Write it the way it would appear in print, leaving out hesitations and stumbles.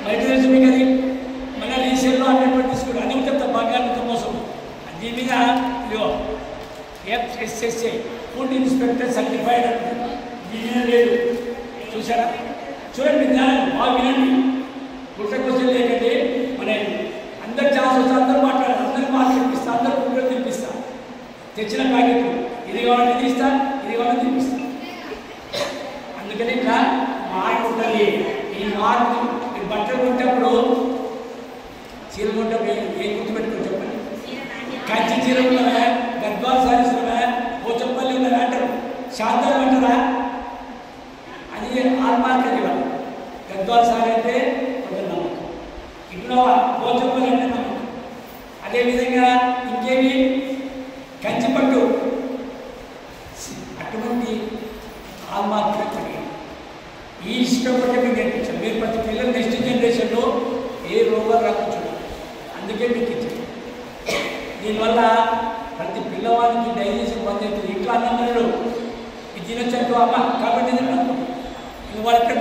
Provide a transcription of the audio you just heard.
బయట తెలుసు మీకు అది. మళ్ళీ రీసేల్లో 100 తీసుకుని అది కూడా చెప్తా బంగారంతో మోసం. దీని మీద ఇదిగో FSSA ఫుడ్ ఇన్స్పెక్టర్ సర్టిఫైడ్ అంటుంది. దీని లేదు చూసారా? చూడండి బాగా వినండి. గుట్ట క్వశ్చన్ లేకండి. మన అందరు ఛాన్స్ వస్తే అందరూ మాట్లాడారు, అందరూ మాట తినిపిస్తా, అందరూ కుక్కలు తినిపిస్తా. తెచ్చిన ప్యాకెట్లు ఇది కావాలంటే తీస్తా, ఇది కావాలంటే తినిపిస్తా. అందుకని ఇట్లా మాట ఉంటుంది. ఈ మాట మీరు బట్టలు కొంటప్పుడు చీర కొంటే ఏం గుర్తుపెట్టుకుని చెప్పండి. కంచి చీర ఉన్నవా, గద్వాల్ సారీస్ ఉన్నవా, పోచంపల్లి ఉన్నవా అంటారు. శాంతాలు అంటారా? అది ఆల్మార్క్ అది వాళ్ళు. గద్వాల్ సారీ అంటే కొంచెం నమ్మకం, ఇట్లా పోచంపల్లి అంటే నమ్మకం. అదేవిధంగా ఇంకేమి కంచిపట్టు అటువంటి ఆల్మార్క్ పడి ఈ ఇష్టపడి మీకు నేర్పించారు. మీరు ప్రతి పిల్లలు నెక్స్ట్ జనరేషన్లో ఏ రోగాలు రాకుండా అందుకే మీకు ఇచ్చారు. దీనివల్ల ప్రతి పిల్లవాడికి డైజెషన్ బంద్ అవుతుంది. ఇంట్లో అన్నం ఇది తినొచ్చు అమ్మ కాబట్టి ఇంక వాళ్ళు ఎక్కడ